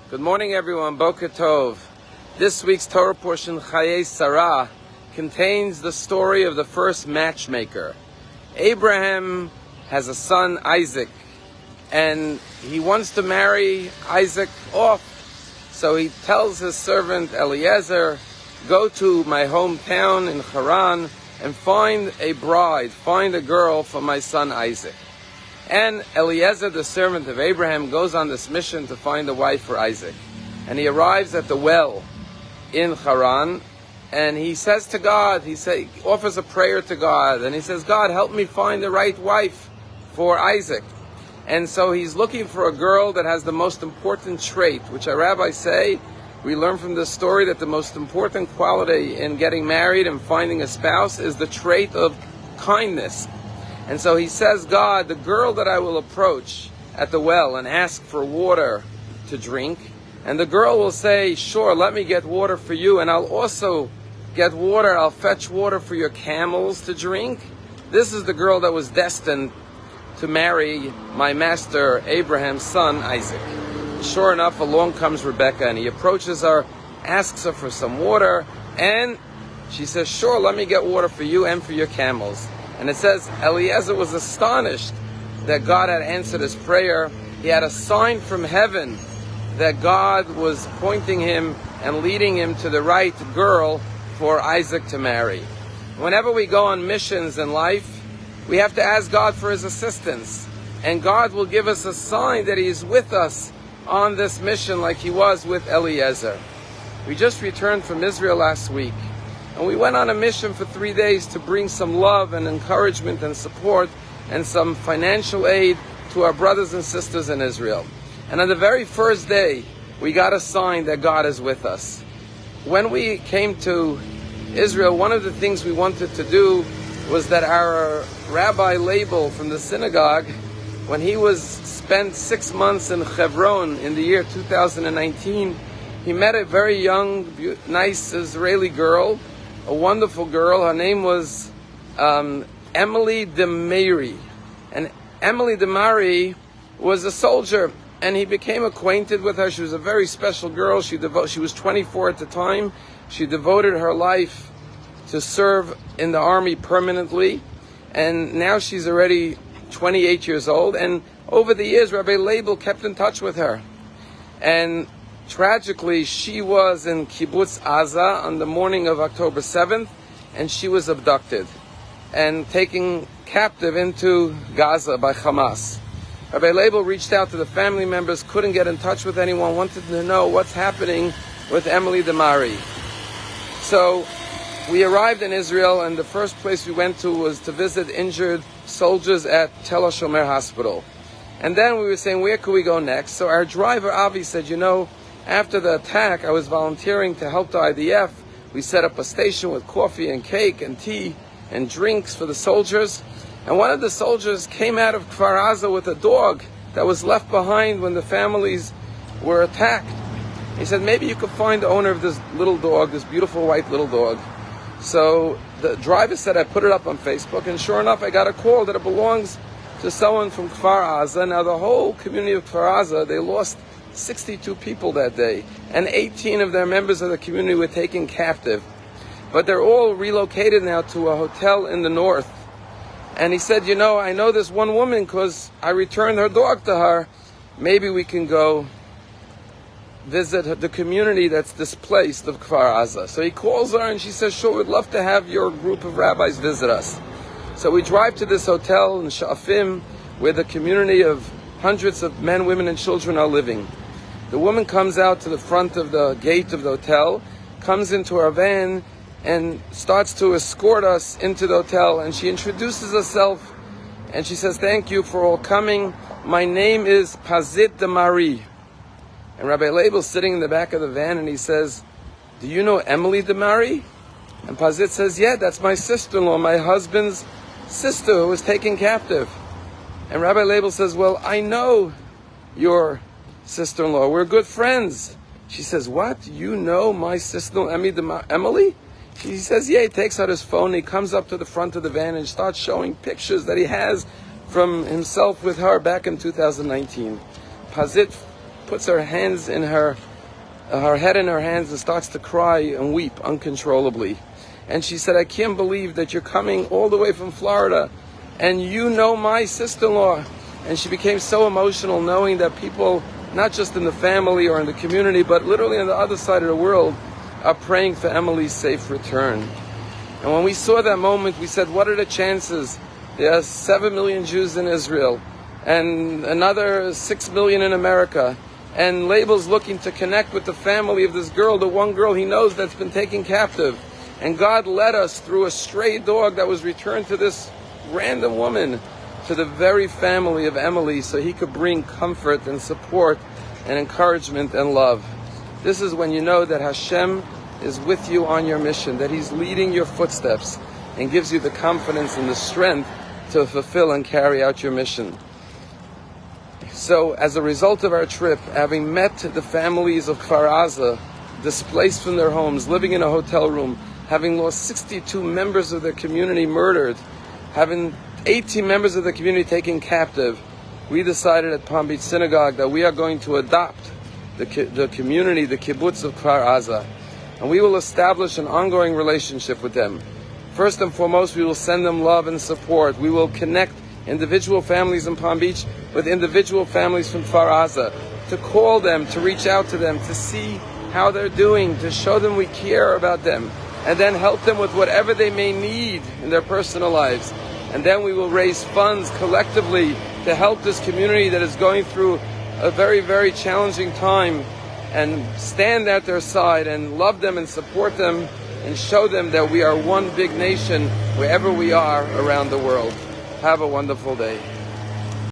Good morning, everyone. Boker Tov. This week's Torah portion, Chayei Sarah, contains the story of the first matchmaker. Abraham has a son, Isaac, and he wants to marry Isaac off. So he tells his servant Eliezer, go to my hometown in Haran and find a bride, find a girl for my son Isaac. And Eliezer, the servant of Abraham, goes on this mission to find a wife for Isaac. And he arrives at the well in Haran, and he says to God, he offers a prayer to God, and he says, God, help me find the right wife for Isaac. And so he's looking for a girl that has the most important trait, which our rabbis say, we learn from this story that the most important quality in getting married and finding a spouse is the trait of kindness. And so he says, God, the girl that I will approach at the well and ask for water to drink, and the girl will say, sure, let me get water for you, and I'll also get water, I'll fetch water for your camels to drink. This is the girl that was destined to marry my master Abraham's son, Isaac. Sure enough, along comes Rebecca, and he approaches her, asks her for some water, and she says, sure, let me get water for you and for your camels. And it says, Eliezer was astonished that God had answered his prayer. He had a sign from heaven that God was pointing him and leading him to the right girl for Isaac to marry. Whenever we go on missions in life, we have to ask God for his assistance. And God will give us a sign that he is with us on this mission like he was with Eliezer. We just returned from Israel last week. And we went on a mission for 3 days to bring some love and encouragement and support and some financial aid to our brothers and sisters in Israel. And on the very first day, we got a sign that God is with us. When we came to Israel, one of the things we wanted to do was that our Rabbi Label from the synagogue, when he was spent 6 months in Hebron in the year 2019, he met a very young, nice Israeli girl, a wonderful girl. Her name was Emily DeMary. And Emily DeMary was a soldier, and he became acquainted with her. She was a very special girl. She was 24 at the time. She devoted her life to serve in the army permanently. And now she's already 28 years old. And over the years, Rabbi Label kept in touch with her. And tragically, she was in Kibbutz Aza on the morning of October 7th, and she was abducted and taken captive into Gaza by Hamas. Rabbi Label reached out to the family members, couldn't get in touch with anyone, wanted to know what's happening with Emily DeMari. So we arrived in Israel, and the first place we went to was to visit injured soldiers at Tel HaShomer Hospital. And then we were saying, where could we go next? So our driver, Avi, said, after the attack, I was volunteering to help the IDF. We set up a station with coffee and cake and tea and drinks for the soldiers. And one of the soldiers came out of Kfar Aza with a dog that was left behind when the families were attacked. He said, maybe you could find the owner of this little dog, this beautiful white little dog. So the driver said, I put it up on Facebook, and sure enough, I got a call that it belongs to someone from Kfar Aza. Now the whole community of Kfar Aza, they lost 62 people that day, and 18 of their members of the community were taken captive. But they're all relocated now to a hotel in the north. And he said, I know this one woman because I returned her dog to her. Maybe we can go visit the community that's displaced of Kfar Aza. So he calls her and she says, sure, we'd love to have your group of rabbis visit us. So we drive to this hotel in Sha'afim where the community of hundreds of men, women, and children are living. The woman comes out to the front of the gate of the hotel, comes into our van, and starts to escort us into the hotel. And she introduces herself, and she says, thank you for all coming. My name is Pazit DeMari. And Rabbi Label sitting in the back of the van, and he says, do you know Emily DeMari? And Pazit says, yeah, that's my sister-in-law, my husband's sister who was taken captive. And Rabbi Label says, well, I know your sister-in-law. We're good friends. She says, what? You know my sister-in-law, Emily? He says, yeah. He takes out his phone. He comes up to the front of the van and starts showing pictures that he has from himself with her back in 2019. Pazit puts her hands in her head in her hands and starts to cry and weep uncontrollably. And she said, I can't believe that you're coming all the way from Florida and you know my sister-in-law. And she became so emotional knowing that people, not just in the family or in the community, but literally on the other side of the world, are praying for Emily's safe return. And when we saw that moment, we said, what are the chances? There are 7 million Jews in Israel and another 6 million in America. And Label's looking to connect with the family of this girl, the one girl he knows that's been taken captive. And God led us through a stray dog that was returned to this random woman, to the very family of Emily, so he could bring comfort and support and encouragement and love. This is when you know that Hashem is with you on your mission, that He's leading your footsteps and gives you the confidence and the strength to fulfill and carry out your mission. So as a result of our trip, having met the families of Kfar Aza, displaced from their homes, living in a hotel room, having lost 62 members of their community murdered, having 18 members of the community taken captive, we decided at Palm Beach Synagogue that we are going to adopt the community, the kibbutz of Kfar Aza, and we will establish an ongoing relationship with them. First and foremost, we will send them love and support. We will connect individual families in Palm Beach with individual families from Kfar Aza, to call them, to reach out to them, to see how they're doing, to show them we care about them, and then help them with whatever they may need in their personal lives. And then we will raise funds collectively to help this community that is going through a very, very challenging time, and stand at their side and love them and support them and show them that we are one big nation wherever we are around the world. Have a wonderful day.